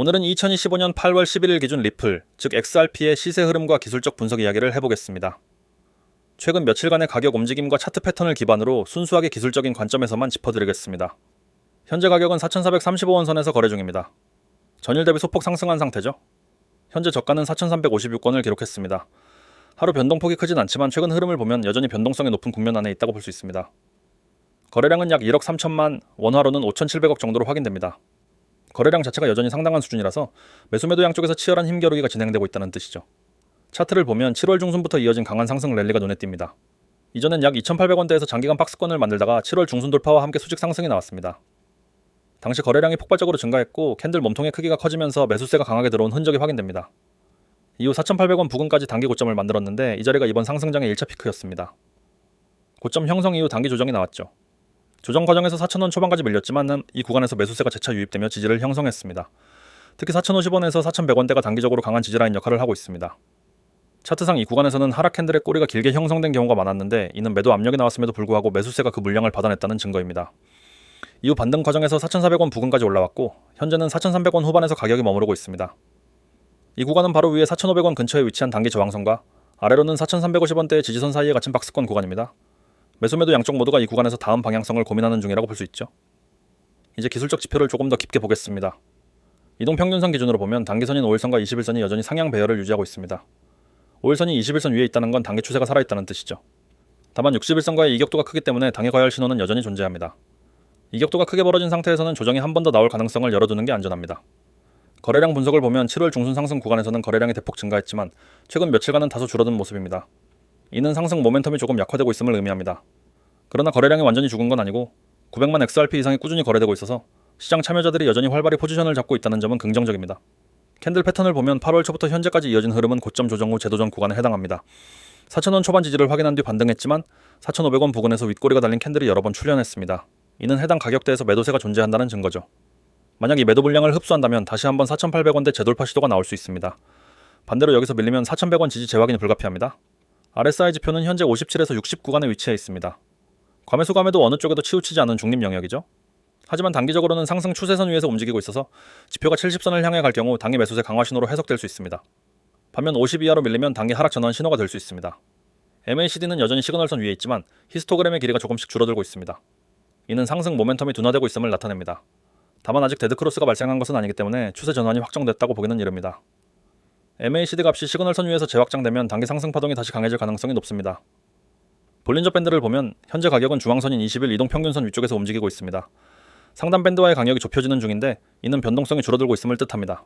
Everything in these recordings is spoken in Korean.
오늘은 2025년 8월 11일 기준 리플, 즉 XRP의 시세 흐름과 기술적 분석 이야기를 해보겠습니다. 최근 며칠간의 가격 움직임과 차트 패턴을 기반으로 순수하게 기술적인 관점에서만 짚어드리겠습니다. 현재 가격은 4,435원 선에서 거래 중입니다. 전일 대비 소폭 상승한 상태죠. 현재 저가는 4,356원을 기록했습니다. 하루 변동폭이 크진 않지만 최근 흐름을 보면 여전히 변동성이 높은 국면 안에 있다고 볼 수 있습니다. 거래량은 약 1억 3천만, 원화로는 5,700억 정도로 확인됩니다. 거래량 자체가 여전히 상당한 수준이라서 매수-매도 양쪽에서 치열한 힘겨루기가 진행되고 있다는 뜻이죠. 차트를 보면 7월 중순부터 이어진 강한 상승 랠리가 눈에 띕니다. 이전엔 약 2,800원대에서 장기간 박스권을 만들다가 7월 중순 돌파와 함께 수직 상승이 나왔습니다. 당시 거래량이 폭발적으로 증가했고 캔들 몸통의 크기가 커지면서 매수세가 강하게 들어온 흔적이 확인됩니다. 이후 4,800원 부근까지 단기 고점을 만들었는데 이 자리가 이번 상승장의 1차 피크였습니다. 고점 형성 이후 단기 조정이 나왔죠. 조정 과정에서 4,000원 초반까지 밀렸지만 이 구간에서 매수세가 재차 유입되며 지지를 형성했습니다. 특히 4,050원에서 4,100원대가 단기적으로 강한 지지라인 역할을 하고 있습니다. 차트상 이 구간에서는 하락 캔들의 꼬리가 길게 형성된 경우가 많았는데 이는 매도 압력이 나왔음에도 불구하고 매수세가 그 물량을 받아냈다는 증거입니다. 이후 반등 과정에서 4,400원 부근까지 올라왔고 현재는 4,300원 후반에서 가격이 머무르고 있습니다. 이 구간은 바로 위에 4,500원 근처에 위치한 단기 저항선과 아래로는 4,350원대의 지지선 사이에 갇힌 박스권 구간입니다. 매수매도 양쪽 모두가 이 구간에서 다음 방향성을 고민하는 중이라고 볼 수 있죠. 이제 기술적 지표를 조금 더 깊게 보겠습니다. 이동평균선 기준으로 보면 단기선인 5일선과 21선이 여전히 상향 배열을 유지하고 있습니다. 5일선이 21선 위에 있다는 건 단기 추세가 살아있다는 뜻이죠. 다만 61선과의 이격도가 크기 때문에 당해 과열 신호는 여전히 존재합니다. 이격도가 크게 벌어진 상태에서는 조정이 한 번 더 나올 가능성을 열어두는 게 안전합니다. 거래량 분석을 보면 7월 중순 상승 구간에서는 거래량이 대폭 증가했지만 최근 며칠간은 다소 줄어든 모습입니다. 이는 상승 모멘텀이 조금 약화되고 있음을 의미합니다. 그러나 거래량이 완전히 죽은 건 아니고 900만 XRP 이상이 꾸준히 거래되고 있어서 시장 참여자들이 여전히 활발히 포지션을 잡고 있다는 점은 긍정적입니다. 캔들 패턴을 보면 8월 초부터 현재까지 이어진 흐름은 고점 조정 후 재도전 구간에 해당합니다. 4,000원 초반 지지를 확인한 뒤 반등했지만 4,500원 부근에서 윗꼬리가 달린 캔들이 여러 번 출현했습니다. 이는 해당 가격대에서 매도세가 존재한다는 증거죠. 만약 이 매도 물량을 흡수한다면 다시 한번 4,800원대 재돌파 시도가 나올 수 있습니다. 반대로 여기서 밀리면 4,100원 지지 재확인이 불가피합니다. RSI 지표는 현재 57에서 60 구간에 위치해 있습니다. 과매수감에도 어느 쪽에도 치우치지 않은 중립 영역이죠. 하지만 단기적으로는 상승 추세선 위에서 움직이고 있어서 지표가 70선을 향해 갈 경우 당일 매수세 강화 신호로 해석될 수 있습니다. 반면 50 이하로 밀리면 당일 하락 전환 신호가 될 수 있습니다. MACD는 여전히 시그널선 위에 있지만 히스토그램의 길이가 조금씩 줄어들고 있습니다. 이는 상승 모멘텀이 둔화되고 있음을 나타냅니다. 다만 아직 데드크로스가 발생한 것은 아니기 때문에 추세 전환이 확정됐다고 보기는 이릅니다. MACD 값이 시그널선 위에서 재확장되면 단기 상승 파동이 다시 강해질 가능성이 높습니다. 볼린저 밴드를 보면 현재 가격은 중앙선인 20일 이동평균선 위쪽에서 움직이고 있습니다. 상단 밴드와의 간격이 좁혀지는 중인데 이는 변동성이 줄어들고 있음을 뜻합니다.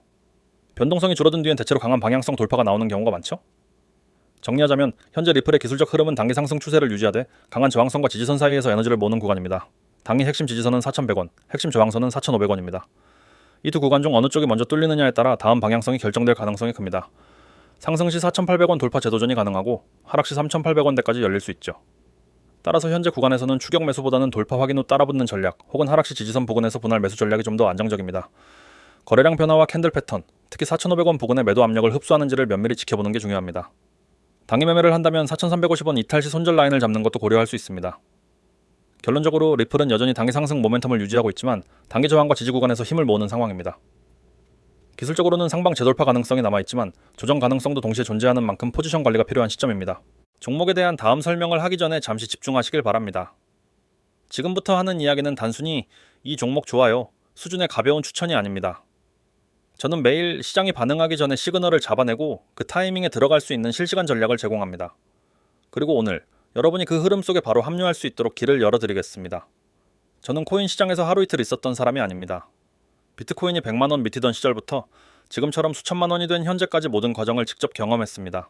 변동성이 줄어든 뒤엔 대체로 강한 방향성 돌파가 나오는 경우가 많죠? 정리하자면 현재 리플의 기술적 흐름은 단기 상승 추세를 유지하되 강한 저항선과 지지선 사이에서 에너지를 모으는 구간입니다. 당일 핵심 지지선은 4,100원, 핵심 저항선은 4,500원입니다. 이 두 구간 중 어느 쪽이 먼저 뚫리느냐에 따라 다음 방향성이 결정될 가능성이 큽니다. 상승 시 4,800원 돌파 재도전이 가능하고 하락 시 3,800원대까지 열릴 수 있죠. 따라서 현재 구간에서는 추격 매수보다는 돌파 확인 후 따라붙는 전략 혹은 하락 시 지지선 부근에서 분할 매수 전략이 좀 더 안정적입니다. 거래량 변화와 캔들 패턴, 특히 4,500원 부근의 매도 압력을 흡수하는지를 면밀히 지켜보는 게 중요합니다. 당일 매매를 한다면 4,350원 이탈 시 손절 라인을 잡는 것도 고려할 수 있습니다. 결론적으로 리플은 여전히 단기 상승 모멘텀을 유지하고 있지만 단기 저항과 지지 구간에서 힘을 모으는 상황입니다. 기술적으로는 상방 재돌파 가능성이 남아있지만 조정 가능성도 동시에 존재하는 만큼 포지션 관리가 필요한 시점입니다. 종목에 대한 다음 설명을 하기 전에 잠시 집중하시길 바랍니다. 지금부터 하는 이야기는 단순히 이 종목 좋아요 수준의 가벼운 추천이 아닙니다. 저는 매일 시장이 반응하기 전에 시그널을 잡아내고 그 타이밍에 들어갈 수 있는 실시간 전략을 제공합니다. 그리고 오늘 여러분이 그 흐름 속에 바로 합류할 수 있도록 길을 열어드리겠습니다. 저는 코인 시장에서 하루 이틀 있었던 사람이 아닙니다. 비트코인이 100만원 밑이던 시절부터 지금처럼 수천만 원이 된 현재까지 모든 과정을 직접 경험했습니다.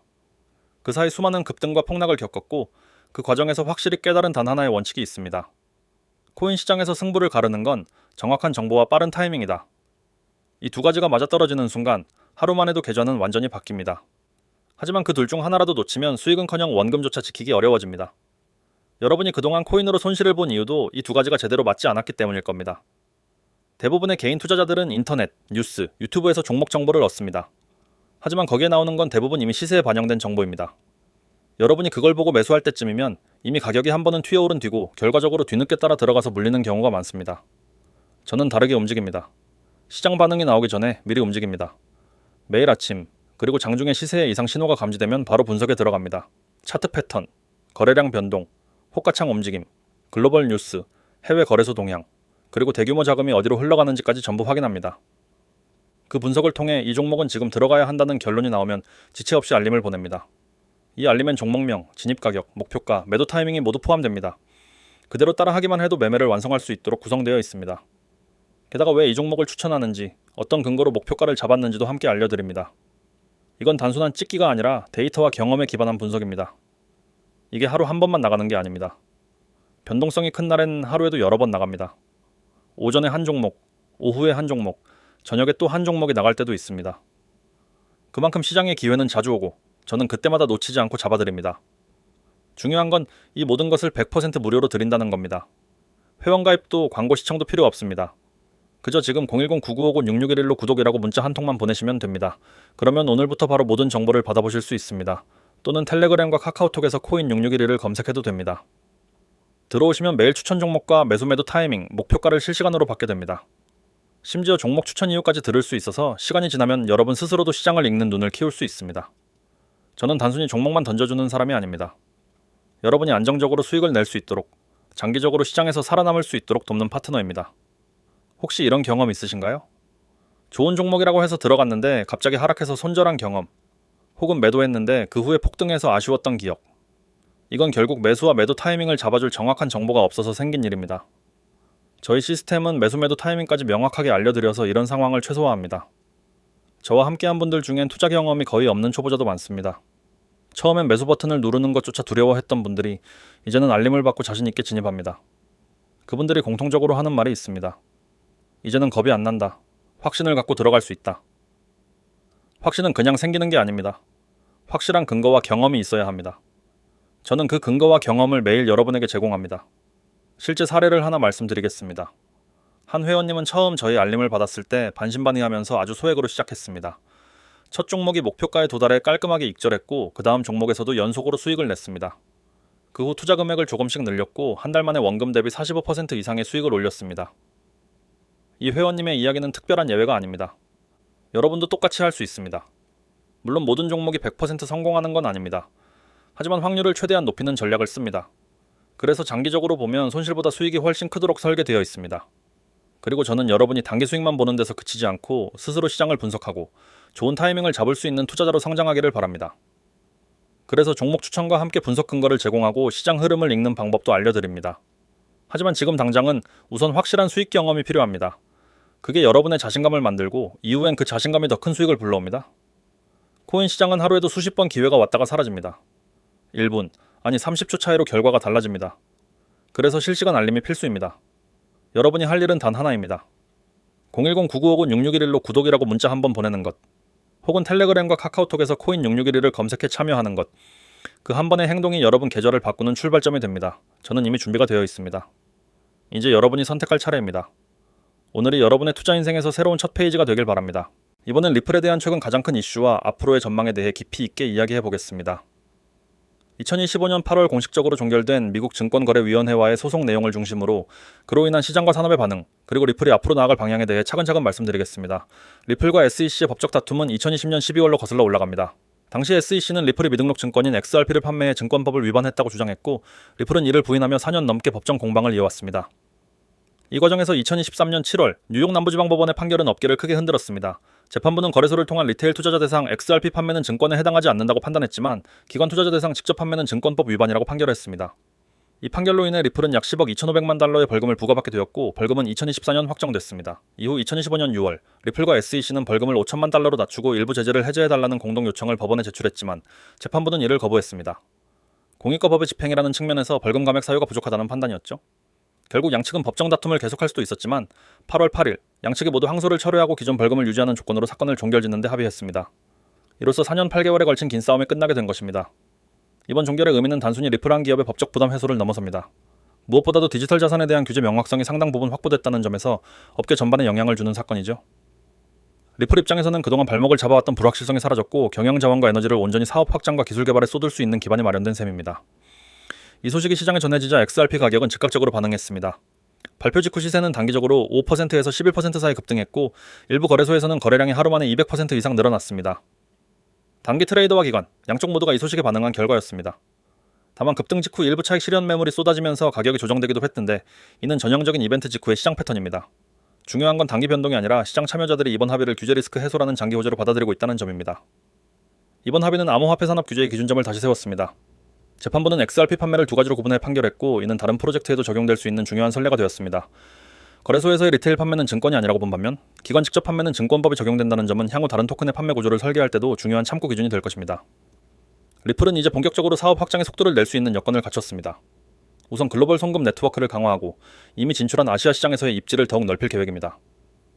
그 사이 수많은 급등과 폭락을 겪었고 그 과정에서 확실히 깨달은 단 하나의 원칙이 있습니다. 코인 시장에서 승부를 가르는 건 정확한 정보와 빠른 타이밍이다. 이 두 가지가 맞아떨어지는 순간 하루만 해도 계좌는 완전히 바뀝니다. 하지만 그 둘 중 하나라도 놓치면 수익은커녕 원금조차 지키기 어려워집니다. 여러분이 그동안 코인으로 손실을 본 이유도 이 두 가지가 제대로 맞지 않았기 때문일 겁니다. 대부분의 개인 투자자들은 인터넷, 뉴스, 유튜브에서 종목 정보를 얻습니다. 하지만 거기에 나오는 건 대부분 이미 시세에 반영된 정보입니다. 여러분이 그걸 보고 매수할 때쯤이면 이미 가격이 한 번은 튀어오른 뒤고 결과적으로 뒤늦게 따라 들어가서 물리는 경우가 많습니다. 저는 다르게 움직입니다. 시장 반응이 나오기 전에 미리 움직입니다. 매일 아침, 그리고 장중에 시세에 이상 신호가 감지되면 바로 분석에 들어갑니다. 차트 패턴, 거래량 변동, 호가창 움직임, 글로벌 뉴스, 해외 거래소 동향, 그리고 대규모 자금이 어디로 흘러가는지까지 전부 확인합니다. 그 분석을 통해 이 종목은 지금 들어가야 한다는 결론이 나오면 지체 없이 알림을 보냅니다. 이 알림엔 종목명, 진입가격, 목표가, 매도 타이밍이 모두 포함됩니다. 그대로 따라하기만 해도 매매를 완성할 수 있도록 구성되어 있습니다. 게다가 왜 이 종목을 추천하는지, 어떤 근거로 목표가를 잡았는지도 함께 알려드립니다. 이건 단순한 찍기가 아니라 데이터와 경험에 기반한 분석입니다. 이게 하루 한 번만 나가는 게 아닙니다. 변동성이 큰 날엔 하루에도 여러 번 나갑니다. 오전에 한 종목, 오후에 한 종목, 저녁에 또 한 종목이 나갈 때도 있습니다. 그만큼 시장의 기회는 자주 오고 저는 그때마다 놓치지 않고 잡아드립니다. 중요한 건 이 모든 것을 100% 무료로 드린다는 겁니다. 회원가입도 광고 시청도 필요 없습니다. 그저 지금 010-9959-6611로 구독이라고 문자 한 통만 보내시면 됩니다. 그러면 오늘부터 바로 모든 정보를 받아보실 수 있습니다. 또는 텔레그램과 카카오톡에서 코인 6611을 검색해도 됩니다. 들어오시면 매일 추천 종목과 매수 매도 타이밍, 목표가를 실시간으로 받게 됩니다. 심지어 종목 추천 이유까지 들을 수 있어서 시간이 지나면 여러분 스스로도 시장을 읽는 눈을 키울 수 있습니다. 저는 단순히 종목만 던져주는 사람이 아닙니다. 여러분이 안정적으로 수익을 낼 수 있도록, 장기적으로 시장에서 살아남을 수 있도록 돕는 파트너입니다. 혹시 이런 경험 있으신가요? 좋은 종목이라고 해서 들어갔는데 갑자기 하락해서 손절한 경험, 혹은 매도했는데 그 후에 폭등해서 아쉬웠던 기억. 이건 결국 매수와 매도 타이밍을 잡아줄 정확한 정보가 없어서 생긴 일입니다. 저희 시스템은 매수 매도 타이밍까지 명확하게 알려드려서 이런 상황을 최소화합니다. 저와 함께한 분들 중엔 투자 경험이 거의 없는 초보자도 많습니다. 처음엔 매수 버튼을 누르는 것조차 두려워했던 분들이 이제는 알림을 받고 자신 있게 진입합니다. 그분들이 공통적으로 하는 말이 있습니다. 이제는 겁이 안 난다. 확신을 갖고 들어갈 수 있다. 확신은 그냥 생기는 게 아닙니다. 확실한 근거와 경험이 있어야 합니다. 저는 그 근거와 경험을 매일 여러분에게 제공합니다. 실제 사례를 하나 말씀드리겠습니다. 한 회원님은 처음 저희 알림을 받았을 때 반신반의하면서 아주 소액으로 시작했습니다. 첫 종목이 목표가에 도달해 깔끔하게 익절했고 그 다음 종목에서도 연속으로 수익을 냈습니다. 그 후 투자 금액을 조금씩 늘렸고 한 달 만에 원금 대비 45% 이상의 수익을 올렸습니다. 이 회원님의 이야기는 특별한 예외가 아닙니다. 여러분도 똑같이 할 수 있습니다. 물론 모든 종목이 100% 성공하는 건 아닙니다. 하지만 확률을 최대한 높이는 전략을 씁니다. 그래서 장기적으로 보면 손실보다 수익이 훨씬 크도록 설계되어 있습니다. 그리고 저는 여러분이 단기 수익만 보는 데서 그치지 않고 스스로 시장을 분석하고 좋은 타이밍을 잡을 수 있는 투자자로 성장하기를 바랍니다. 그래서 종목 추천과 함께 분석 근거를 제공하고 시장 흐름을 읽는 방법도 알려드립니다. 하지만 지금 당장은 우선 확실한 수익 경험이 필요합니다. 그게 여러분의 자신감을 만들고 이후엔 그 자신감이 더 큰 수익을 불러옵니다. 코인 시장은 하루에도 수십 번 기회가 왔다가 사라집니다. 1분, 아니 30초 차이로 결과가 달라집니다. 그래서 실시간 알림이 필수입니다. 여러분이 할 일은 단 하나입니다. 010-9959-6611로 구독이라고 문자 한번 보내는 것, 혹은 텔레그램과 카카오톡에서 코인 6611을 검색해 참여하는 것, 그 한 번의 행동이 여러분 계좌를 바꾸는 출발점이 됩니다. 저는 이미 준비가 되어 있습니다. 이제 여러분이 선택할 차례입니다. 오늘이 여러분의 투자 인생에서 새로운 첫 페이지가 되길 바랍니다. 이번엔 리플에 대한 최근 가장 큰 이슈와 앞으로의 전망에 대해 깊이 있게 이야기해 보겠습니다. 2025년 8월 공식적으로 종결된 미국 증권거래위원회와의 소송 내용을 중심으로 그로 인한 시장과 산업의 반응, 그리고 리플이 앞으로 나아갈 방향에 대해 차근차근 말씀드리겠습니다. 리플과 SEC의 법적 다툼은 2020년 12월로 거슬러 올라갑니다. 당시 SEC는 리플이 미등록 증권인 XRP를 판매해 증권법을 위반했다고 주장했고 리플은 이를 부인하며 4년 넘게 법정 공방을 이어왔습니다. 이 과정에서 2023년 7월 뉴욕 남부지방법원의 판결은 업계를 크게 흔들었습니다. 재판부는 거래소를 통한 리테일 투자자 대상 XRP 판매는 증권에 해당하지 않는다고 판단했지만 기관 투자자 대상 직접 판매는 증권법 위반이라고 판결했습니다. 이 판결로 인해 리플은 약 10억 2,500만 달러의 벌금을 부과받게 되었고 벌금은 2024년 확정됐습니다. 이후 2025년 6월 리플과 SEC는 벌금을 5천만 달러로 낮추고 일부 제재를 해제해달라는 공동 요청을 법원에 제출했지만 재판부는 이를 거부했습니다. 공익과법의 집행이라는 측면에서 벌금 감액 사유가 부족하다는 판단이었죠. 결국 양측은 법정 다툼을 계속할 수도 있었지만 8월 8일 양측이 모두 항소를 철회하고 기존 벌금을 유지하는 조건으로 사건을 종결짓는 데 합의했습니다. 이로써 4년 8개월에 걸친 긴 싸움이 끝나게 된 것입니다. 이번 종결의 의미는 단순히 리플한 기업의 법적 부담 해소를 넘어섭니다. 무엇보다도 디지털 자산에 대한 규제 명확성이 상당 부분 확보됐다는 점에서 업계 전반에 영향을 주는 사건이죠. 리플 입장에서는 그동안 발목을 잡아왔던 불확실성이 사라졌고 경영 자원과 에너지를 온전히 사업 확장과 기술 개발에 쏟을 수 있는 기반이 마련된 셈입니다. 이 소식이 시장에 전해지자 XRP 가격은 즉각적으로 반응했습니다. 발표 직후 시세는 단기적으로 5%에서 11% 사이 급등했고 일부 거래소에서는 거래량이 하루 만에 200% 이상 늘어났습니다. 단기 트레이더와 기관, 양쪽 모두가 이 소식에 반응한 결과였습니다. 다만 급등 직후 일부 차익 실현 매물이 쏟아지면서 가격이 조정되기도 했던데 이는 전형적인 이벤트 직후의 시장 패턴입니다. 중요한 건 단기 변동이 아니라 시장 참여자들이 이번 합의를 규제 리스크 해소라는 장기 호재로 받아들이고 있다는 점입니다. 이번 합의는 암호화폐 산업 규제의 기준점을 다시 세웠습니다. 재판부는 XRP 판매를 두 가지로 구분해 판결했고 이는 다른 프로젝트에도 적용될 수 있는 중요한 선례가 되었습니다. 거래소에서의 리테일 판매는 증권이 아니라고 본 반면 기관 직접 판매는 증권법이 적용된다는 점은 향후 다른 토큰의 판매 구조를 설계할 때도 중요한 참고 기준이 될 것입니다. 리플은 이제 본격적으로 사업 확장의 속도를 낼 수 있는 여건을 갖췄습니다. 우선 글로벌 송금 네트워크를 강화하고 이미 진출한 아시아 시장에서의 입지를 더욱 넓힐 계획입니다.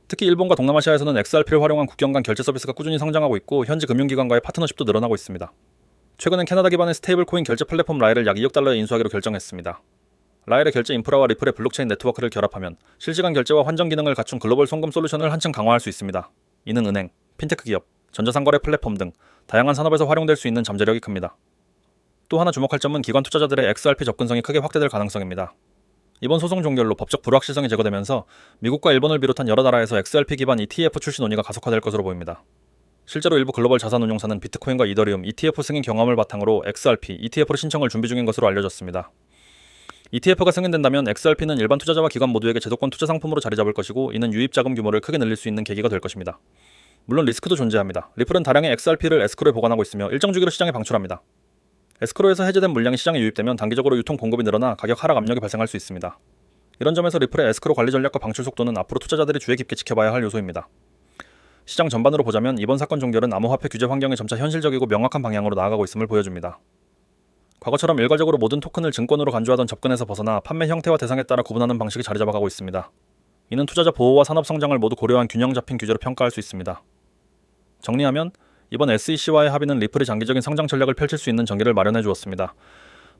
특히 일본과 동남아시아에서는 XRP를 활용한 국경 간 결제 서비스가 꾸준히 성장하고 있고 현지 금융기관과의 파트너십도 늘어나고 있습니다. 최근엔 캐나다 기반의 스테이블 코인 결제 플랫폼 라일을 약 2억 달러에 인수하기로 결정했습니다. 라일의 결제 인프라와 리플의 블록체인 네트워크를 결합하면 실시간 결제와 환전 기능을 갖춘 글로벌 송금 솔루션을 한층 강화할 수 있습니다. 이는 은행, 핀테크 기업, 전자상거래 플랫폼 등 다양한 산업에서 활용될 수 있는 잠재력이 큽니다. 또 하나 주목할 점은 기관 투자자들의 XRP 접근성이 크게 확대될 가능성입니다. 이번 소송 종결로 법적 불확실성이 제거되면서 미국과 일본을 비롯한 여러 나라에서 XRP 기반 ETF 출시 논의가 가속화될 것으로 보입니다. 실제로 일부 글로벌 자산운용사는 비트코인과 이더리움, ETF 승인 경험을 바탕으로 XRP, ETF로 신청을 준비 중인 것으로 알려졌습니다. ETF가 승인된다면 XRP는 일반 투자자와 기관 모두에게 제도권 투자 상품으로 자리 잡을 것이고 이는 유입 자금 규모를 크게 늘릴 수 있는 계기가 될 것입니다. 물론 리스크도 존재합니다. 리플은 다량의 XRP를 에스크로에 보관하고 있으며 일정 주기로 시장에 방출합니다. 에스크로에서 해제된 물량이 시장에 유입되면 단기적으로 유통 공급이 늘어나 가격 하락 압력이 발생할 수 있습니다. 이런 점에서 리플의 에스크로 관리 전략과 방출 속도는 앞으로 투자자들이 주의 깊게 지켜봐야 할 요소입니다. 시장 전반으로 보자면 이번 사건 종결은 암호화폐 규제 환경이 점차 현실적이고 명확한 방향으로 나아가고 있음을 보여줍니다. 과거처럼 일괄적으로 모든 토큰을 증권으로 간주하던 접근에서 벗어나 판매 형태와 대상에 따라 구분하는 방식이 자리 잡아가고 있습니다. 이는 투자자 보호와 산업 성장을 모두 고려한 균형 잡힌 규제로 평가할 수 있습니다. 정리하면 이번 SEC와의 합의는 리플이 장기적인 성장 전략을 펼칠 수 있는 전기를 마련해 주었습니다.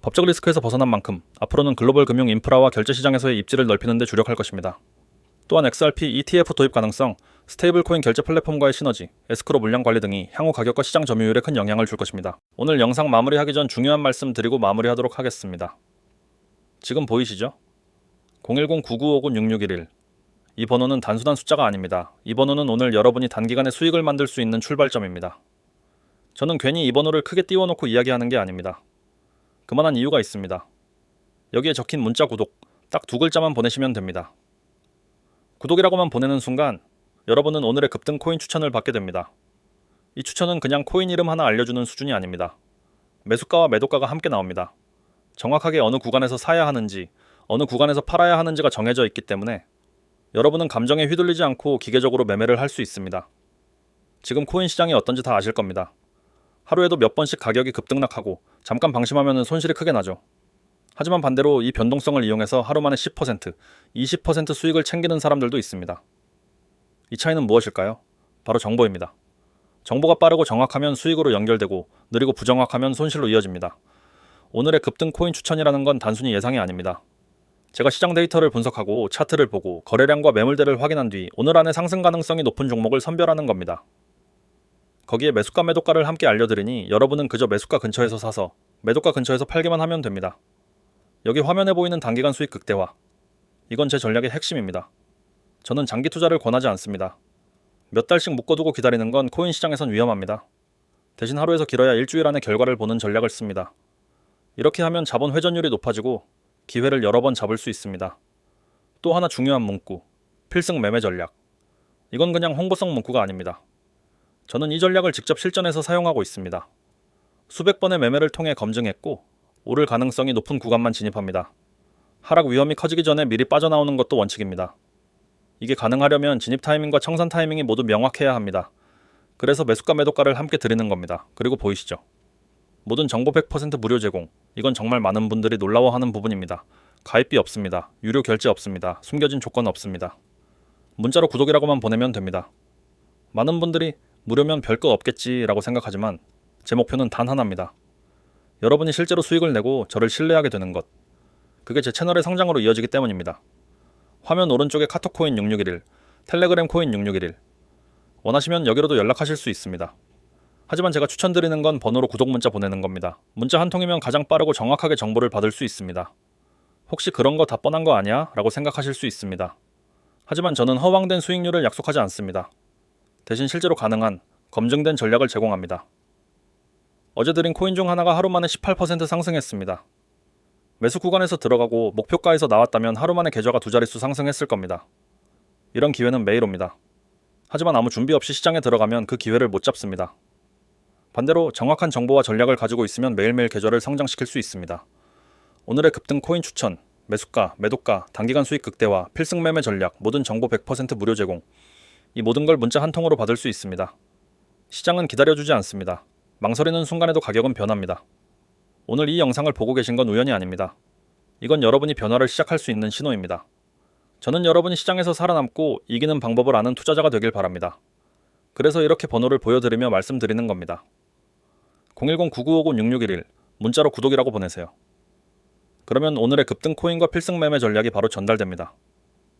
법적 리스크에서 벗어난 만큼 앞으로는 글로벌 금융 인프라와 결제 시장에서의 입지를 넓히는 데 주력할 것입니다. 또한 XRP, ETF 도입 가능성, 스테이블 코인 결제 플랫폼과의 시너지, 에스크로 물량 관리 등이 향후 가격과 시장 점유율에 큰 영향을 줄 것입니다. 오늘 영상 마무리하기 전 중요한 말씀 드리고 마무리하도록 하겠습니다. 지금 보이시죠? 010-9959-6611 이 번호는 단순한 숫자가 아닙니다. 이 번호는 오늘 여러분이 단기간에 수익을 만들 수 있는 출발점입니다. 저는 괜히 이 번호를 크게 띄워놓고 이야기하는 게 아닙니다. 그만한 이유가 있습니다. 여기에 적힌 문자 구독, 딱 두 글자만 보내시면 됩니다. 구독이라고만 보내는 순간 여러분은 오늘의 급등 코인 추천을 받게 됩니다. 이 추천은 그냥 코인 이름 하나 알려주는 수준이 아닙니다. 매수가와 매도가가 함께 나옵니다. 정확하게 어느 구간에서 사야 하는지, 어느 구간에서 팔아야 하는지가 정해져 있기 때문에 여러분은 감정에 휘둘리지 않고 기계적으로 매매를 할 수 있습니다. 지금 코인 시장이 어떤지 다 아실 겁니다. 하루에도 몇 번씩 가격이 급등락하고 잠깐 방심하면 손실이 크게 나죠. 하지만 반대로 이 변동성을 이용해서 하루 만에 10%, 20% 수익을 챙기는 사람들도 있습니다. 이 차이는 무엇일까요? 바로 정보입니다. 정보가 빠르고 정확하면 수익으로 연결되고 느리고 부정확하면 손실로 이어집니다. 오늘의 급등 코인 추천이라는 건 단순히 예상이 아닙니다. 제가 시장 데이터를 분석하고 차트를 보고 거래량과 매물대를 확인한 뒤 오늘 안에 상승 가능성이 높은 종목을 선별하는 겁니다. 거기에 매수가 매도가를 함께 알려드리니 여러분은 그저 매수가 근처에서 사서 매도가 근처에서 팔기만 하면 됩니다. 여기 화면에 보이는 단기간 수익 극대화. 이건 제 전략의 핵심입니다. 저는 장기 투자를 권하지 않습니다. 몇 달씩 묶어두고 기다리는 건 코인 시장에선 위험합니다. 대신 하루에서 길어야 일주일 안에 결과를 보는 전략을 씁니다. 이렇게 하면 자본 회전율이 높아지고 기회를 여러 번 잡을 수 있습니다. 또 하나 중요한 문구, 필승 매매 전략. 이건 그냥 홍보성 문구가 아닙니다. 저는 이 전략을 직접 실전에서 사용하고 있습니다. 수백 번의 매매를 통해 검증했고 오를 가능성이 높은 구간만 진입합니다. 하락 위험이 커지기 전에 미리 빠져나오는 것도 원칙입니다. 이게 가능하려면 진입 타이밍과 청산 타이밍이 모두 명확해야 합니다. 그래서 매수가 매도가를 함께 드리는 겁니다. 그리고 보이시죠? 모든 정보 100% 무료 제공. 이건 정말 많은 분들이 놀라워하는 부분입니다. 가입비 없습니다. 유료 결제 없습니다. 숨겨진 조건 없습니다. 문자로 구독이라고만 보내면 됩니다. 많은 분들이 무료면 별거 없겠지라고 생각하지만 제 목표는 단 하나입니다. 여러분이 실제로 수익을 내고 저를 신뢰하게 되는 것. 그게 제 채널의 성장으로 이어지기 때문입니다. 화면 오른쪽에 카톡 코인 6611, 텔레그램 코인 6611. 원하시면 여기로도 연락하실 수 있습니다. 하지만 제가 추천드리는 건 번호로 구독 문자 보내는 겁니다. 문자 한 통이면 가장 빠르고 정확하게 정보를 받을 수 있습니다. 혹시 그런 거 다 뻔한 거 아니야? 라고 생각하실 수 있습니다. 하지만 저는 허황된 수익률을 약속하지 않습니다. 대신 실제로 가능한, 검증된 전략을 제공합니다. 어제 드린 코인 중 하나가 하루 만에 18% 상승했습니다. 매수 구간에서 들어가고 목표가에서 나왔다면 하루 만에 계좌가 두 자릿수 상승했을 겁니다. 이런 기회는 매일 옵니다. 하지만 아무 준비 없이 시장에 들어가면 그 기회를 못 잡습니다. 반대로 정확한 정보와 전략을 가지고 있으면 매일매일 계좌를 성장시킬 수 있습니다. 오늘의 급등 코인 추천, 매수가, 매도가, 단기간 수익 극대화, 필승 매매 전략, 모든 정보 100% 무료 제공. 이 모든 걸 문자 한 통으로 받을 수 있습니다. 시장은 기다려주지 않습니다. 망설이는 순간에도 가격은 변합니다. 오늘 이 영상을 보고 계신 건 우연이 아닙니다. 이건 여러분이 변화를 시작할 수 있는 신호입니다. 저는 여러분이 시장에서 살아남고 이기는 방법을 아는 투자자가 되길 바랍니다. 그래서 이렇게 번호를 보여드리며 말씀드리는 겁니다. 010-9959-6611 문자로 구독이라고 보내세요. 그러면 오늘의 급등 코인과 필승 매매 전략이 바로 전달됩니다.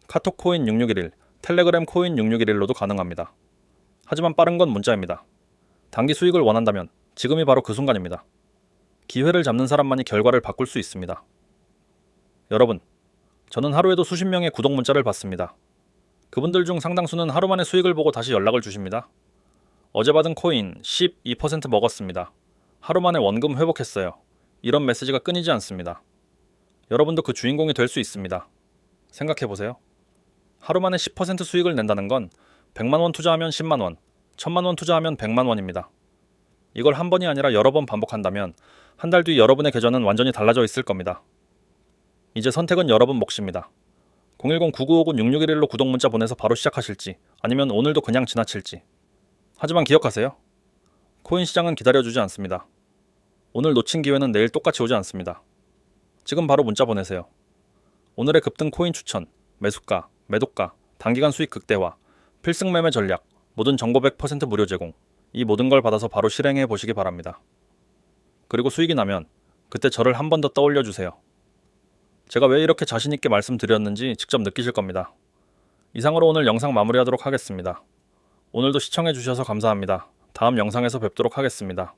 카톡 코인 6611, 텔레그램 코인 6611로도 가능합니다. 하지만 빠른 건 문자입니다. 단기 수익을 원한다면 지금이 바로 그 순간입니다. 기회를 잡는 사람만이 결과를 바꿀 수 있습니다. 여러분, 저는 하루에도 수십 명의 구독 문자를 받습니다. 그분들 중 상당수는 하루 만에 수익을 보고 다시 연락을 주십니다. 어제 받은 코인 12% 먹었습니다. 하루 만에 원금 회복했어요. 이런 메시지가 끊이지 않습니다. 여러분도 그 주인공이 될 수 있습니다. 생각해보세요. 하루 만에 10% 수익을 낸다는 건 100만 원 투자하면 10만 원, 1000만 원 투자하면 100만 원입니다. 이걸 한 번이 아니라 여러 번 반복한다면 한 달 뒤 여러분의 계좌는 완전히 달라져 있을 겁니다. 이제 선택은 여러분 몫입니다. 010-9959-6611로 구독 문자 보내서 바로 시작하실지 아니면 오늘도 그냥 지나칠지. 하지만 기억하세요. 코인 시장은 기다려주지 않습니다. 오늘 놓친 기회는 내일 똑같이 오지 않습니다. 지금 바로 문자 보내세요. 오늘의 급등 코인 추천, 매수가, 매도가, 단기간 수익 극대화, 필승 매매 전략, 모든 정보 100% 무료 제공. 이 모든 걸 받아서 바로 실행해 보시기 바랍니다. 그리고 수익이 나면 그때 저를 한 번 더 떠올려 주세요. 제가 왜 이렇게 자신 있게 말씀드렸는지 직접 느끼실 겁니다. 이상으로 오늘 영상 마무리하도록 하겠습니다. 오늘도 시청해 주셔서 감사합니다. 다음 영상에서 뵙도록 하겠습니다.